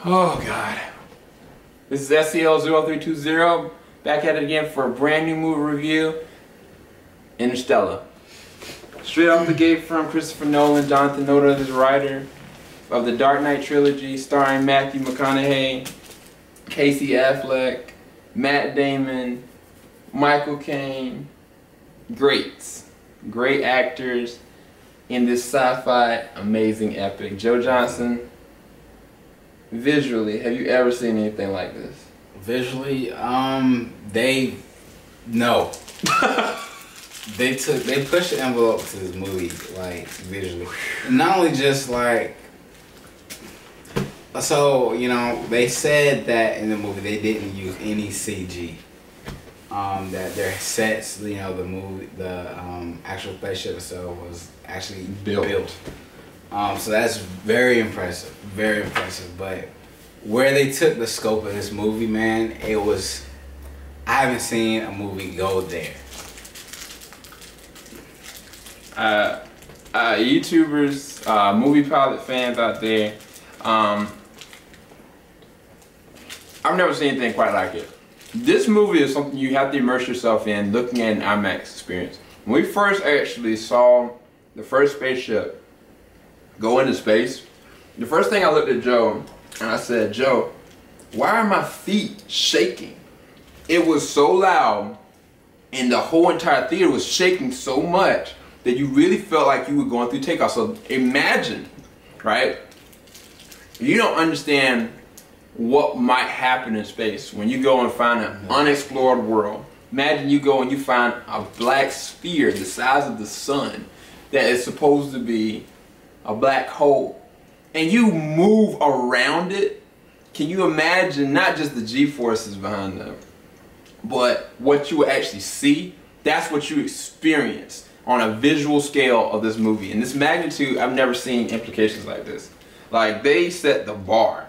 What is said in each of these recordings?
Oh God. This is SCL-0320, back at it again for a brand new movie review, Interstellar. Straight off the gate from Christopher Nolan. Jonathan Nolan is the writer of the Dark Knight trilogy, starring Matthew McConaughey, Casey Affleck, Matt Damon, Michael Caine. Greats. Great actors in this sci-fi amazing epic. Joe Johnson, visually, have you ever seen anything like this? Visually, no. They pushed the envelope to this movie, like, visually. And not only just like, so, you know, they said that in the movie they didn't use any CG. That their sets, you know, the actual spaceship itself was actually built. So that's very impressive, very impressive. But where they took the scope of this movie, man, it was, I haven't seen a movie go there. YouTubers, movie pilot fans out there, I've never seen anything quite like it. This movie is something you have to immerse yourself in, looking at an IMAX experience. When we first actually saw the first spaceship go into space, the first thing I looked at Joe and I said, Joe, why are my feet shaking? It was so loud and the whole entire theater was shaking so much that you really felt like you were going through takeoff. So imagine, right? You don't understand what might happen in space when you go and find an unexplored world. Imagine you go and you find a black sphere the size of the sun that is supposed to be a black hole, and you move around it. Can you imagine not just the G-forces behind them, but what you will actually see? That's what you experience on a visual scale of this movie. And this magnitude, I've never seen implications like this. Like, they set the bar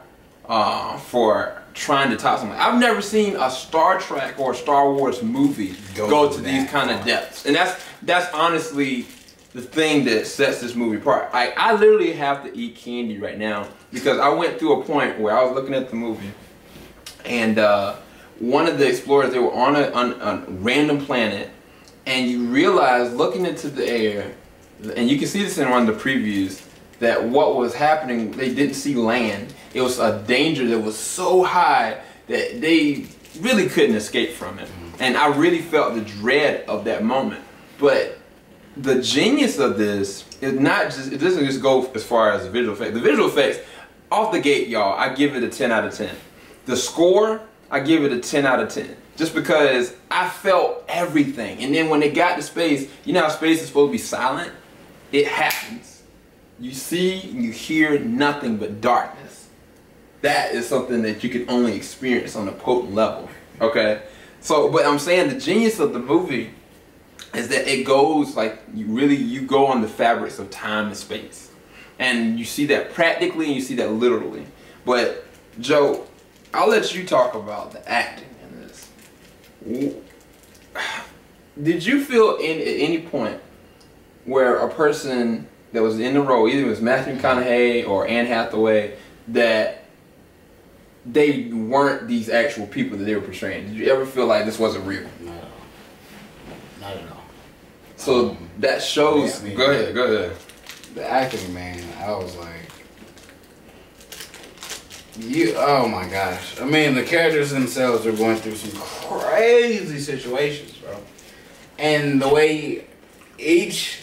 for trying to top something. I've never seen a Star Trek or a Star Wars movie go to these kind of depths. And that's honestly the thing that sets this movie apart. I literally have to eat candy right now because I went through a point where I was looking at the movie and one of the explorers, they were on a random planet, and you realize looking into the air, and you can see this in one of the previews, that what was happening, they didn't see land. It was a danger that was so high that they really couldn't escape from it. And I really felt the dread of that moment. But the genius of this is not just, it doesn't just go as far as the visual effects. The visual effects, off the gate, y'all, I give it a 10 out of 10. The score, I give it a 10 out of 10. Just because I felt everything. And then when they got to space, you know how space is supposed to be silent? It happens. You see and you hear nothing but darkness. That is something that you can only experience on a potent level. Okay? So, but I'm saying the genius of the movie is that it goes like, you go on the fabrics of time and space. And you see that practically and you see that literally. But Joe, I'll let you talk about the acting in this. Did you feel at any point where a person that was in the role, either it was Matthew McConaughey or Anne Hathaway, that they weren't these actual people that they were portraying? Did you ever feel like this wasn't real? Not at all. Not at all. So that shows. Yeah, go ahead. The acting, man, I was like, oh my gosh. I mean, the characters themselves are going through some crazy situations, bro. And the way each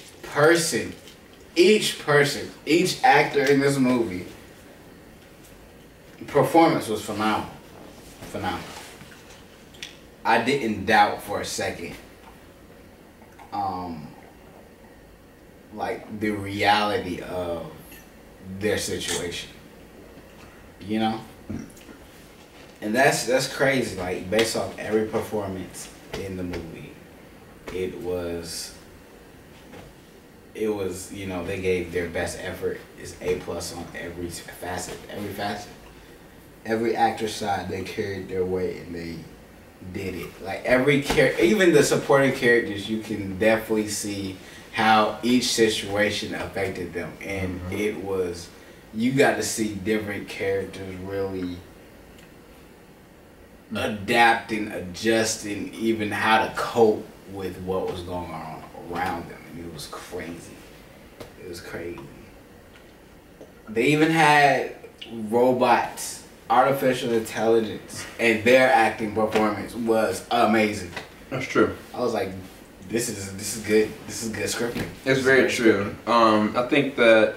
actor in this movie, performance was phenomenal. Phenomenal. I didn't doubt for a second, like, the reality of their situation. You know? And that's crazy, like, based off every performance in the movie. It was, you know, they gave their best effort. It's A+ on every facet. Every actor's side, they carried their weight and they did it. Like, every character, even the supporting characters, you can definitely see how each situation affected them. And it was you got to see different characters really adapting, adjusting, even how to cope with what was going on around them. And it was crazy. It was crazy. They even had robots, artificial intelligence, and their acting performance was amazing. That's true. I was like, this is good. This is good scripting. It's very true. I think that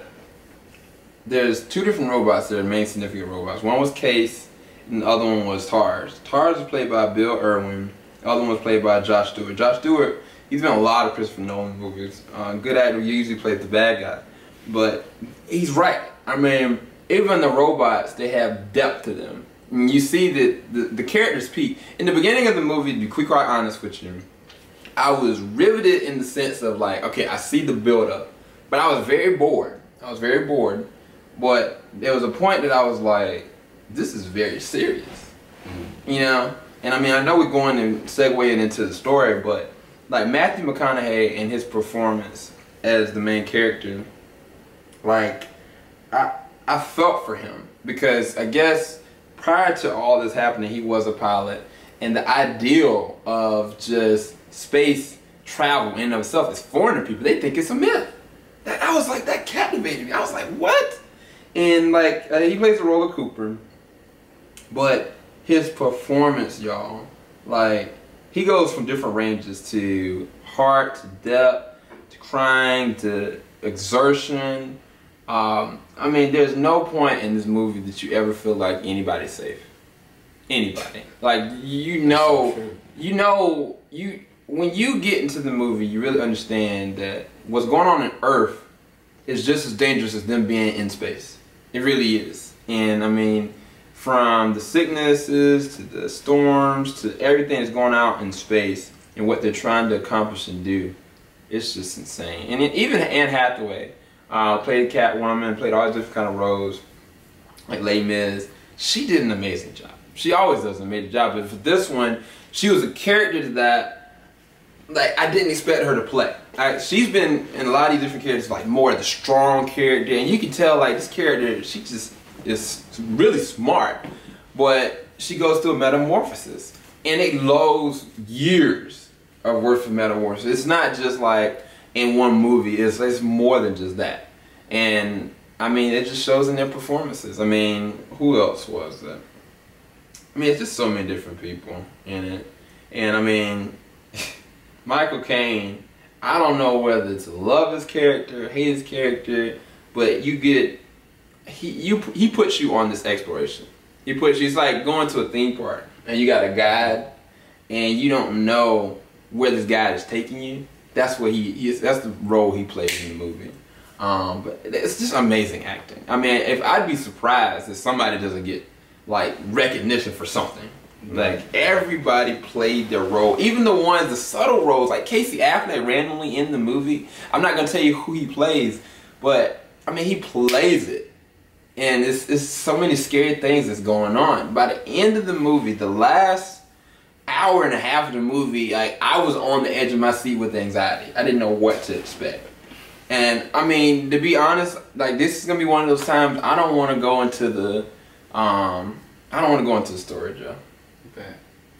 there's two different robots that are main significant robots. One was Case, and the other one was Tars. Tars was played by Bill Irwin. The other one was played by Josh Stewart. Josh Stewart, he's been in a lot of Christopher Nolan movies. Good actor, he usually plays the bad guy. But he's right. I mean, even the robots, they have depth to them. And you see that the characters peak. In the beginning of the movie, to be quite honest with you, I was riveted in the sense of like, okay, I see the build-up. But I was very bored. But there was a point that I was like, this is very serious. You know? And I mean, I know we're going and segueing into the story, but like Matthew McConaughey and his performance as the main character, like, I felt for him. Because I guess prior to all this happening, he was a pilot. And the ideal of just space travel in and of itself is foreign to people. They think it's a myth. I was like, that captivated me. I was like, what? And like, he plays the role of Cooper. But his performance, y'all, like, he goes from different ranges to heart, to depth, to crying, to exertion. I mean, there's no point in this movie that you ever feel like anybody's safe. Anybody. Like, when you get into the movie, you really understand that what's going on Earth is just as dangerous as them being in space. It really is. And I mean, from the sicknesses to the storms to everything that's going out in space and what they're trying to accomplish and do, it's just insane. And even Anne Hathaway played Catwoman, played all these different kind of roles, like Les Mis. She did an amazing job. She always does an amazing job, but for this one, she was a character that, like, I didn't expect her to play. She's been in a lot of these different characters, like more of the strong character, and you can tell, like, this character, she just is really smart, but she goes through a metamorphosis, and it loads years of worth of metamorphosis. It's not just like in one movie. It's more than just that, and I mean, it just shows in their performances. I mean, who else was that? I mean, it's just so many different people in it, and I mean, Michael Caine, I don't know whether to love his character, hate his character, but you get, he puts you on this exploration. He puts you, it's like going to a theme park and you got a guide and you don't know where this guide is taking you. That's what that's the role he plays in the movie. But it's just amazing acting. I mean, I'd be surprised if somebody doesn't get like recognition for something. Like, everybody played their role, even the subtle roles, like Casey Affleck randomly in the movie. I'm not gonna tell you who he plays, but I mean, he plays it, and it's so many scary things that's going on. By the end of the movie, the last hour and a half of the movie, like, I was on the edge of my seat with anxiety. I didn't know what to expect, and I mean, to be honest, like, this is gonna be one of those times I don't want to go into the story, Joe.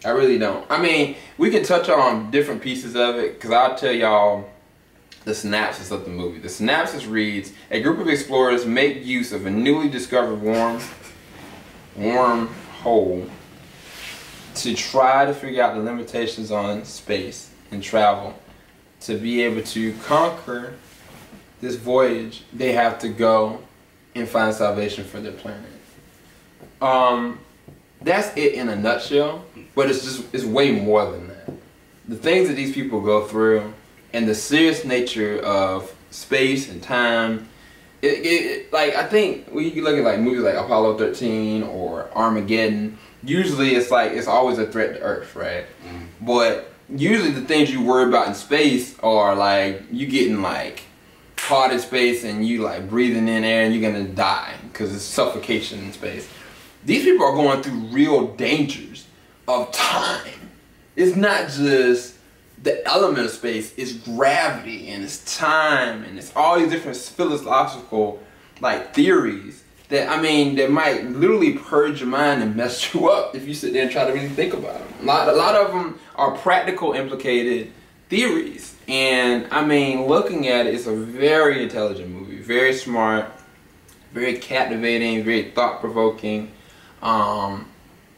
I really don't. I mean, we can touch on different pieces of it, because I'll tell y'all the synopsis of the movie. The synopsis reads, a group of explorers make use of a newly discovered wormhole to try to figure out the limitations on space and travel. To be able to conquer this voyage, they have to go and find salvation for their planet. That's it in a nutshell, but it's way more than that. The things that these people go through and the serious nature of space and time, like, I think when you look at like movies like Apollo 13 or Armageddon, usually it's like, it's always a threat to Earth, right? But usually the things you worry about in space are like, you getting like caught in space and you like breathing in air and you're gonna die because it's suffocation in space. These people are going through real dangers of time. It's not just the element of space, it's gravity and it's time and it's all these different philosophical like theories that, I mean, that might literally purge your mind and mess you up if you sit there and try to really think about them. A lot of them are practical implicated theories. And I mean, looking at it, it's a very intelligent movie, very smart, very captivating, very thought-provoking.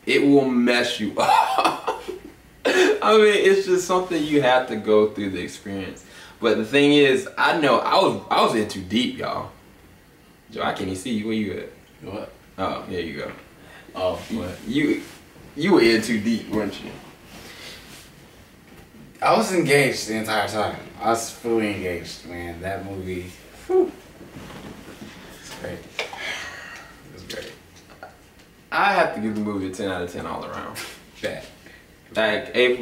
It will mess you up. I mean, it's just something you have to go through the experience. But the thing is, I know I was in too deep, y'all. Joe, I can't even see you. Where you at? What? Oh, there you go. Oh, what? You were in too deep, weren't you? I was engaged the entire time. I was fully engaged, man. That movie, whew, it's great. It was great. I have to give the movie a 10 out of 10 all around. That. Like, A+.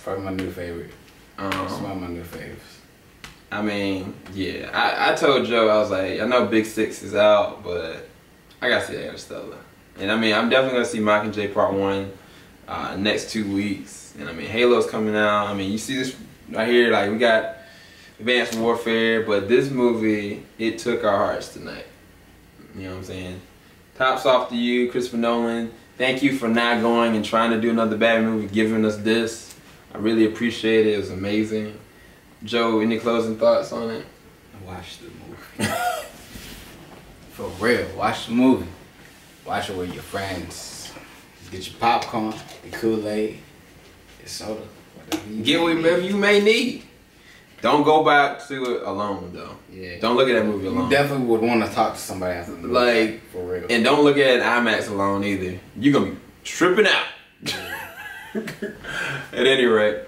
Probably my new favorite. It's one of my new faves. I mean, yeah. I told Joe, I was like, I know Big 6 is out, but I gotta see Interstellar. And I mean, I'm definitely gonna see Mockingjay Part 1 next 2 weeks. And I mean, Halo's coming out. I mean, you see this right here, like, we got Advanced Warfare, but this movie, it took our hearts tonight. You know what I'm saying? Tops off to you, Christopher Nolan. Thank you for not going and trying to do another bad movie, giving us this. I really appreciate it. It was amazing. Joe, any closing thoughts on it? Watch the movie. For real, watch the movie. Watch it with your friends. Get your popcorn, your Kool-Aid, your soda, whatever you Get whatever you may need. Don't go back to it alone, though. Yeah. Don't look at that movie alone. You definitely would want to talk to somebody after the movie. Like, for real. And don't look at it IMAX alone either. You're going to be tripping out. At any rate,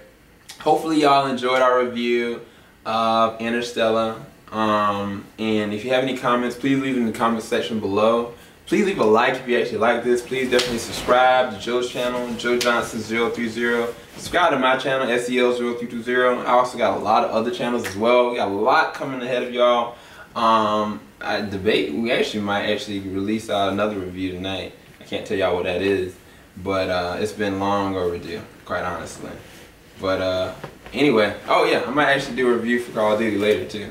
hopefully y'all enjoyed our review of Interstellar. And if you have any comments, please leave it in the comment section below. Please leave a like if you actually like this. Please definitely subscribe to Joe's channel, Joe Johnson 030. Subscribe to my channel, SEL 0320. I also got a lot of other channels as well. We got a lot coming ahead of y'all. I debate, we actually might release out another review tonight. I can't tell y'all what that is, but it's been long overdue, quite honestly. But anyway, oh yeah, I might actually do a review for Call of Duty later too.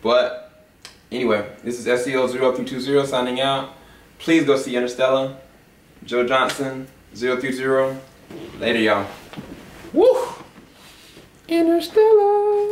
But anyway, this is SEL 0320 signing out. Please go see Interstellar. Joe Johnson 030. Later, y'all. Woo! Interstellar.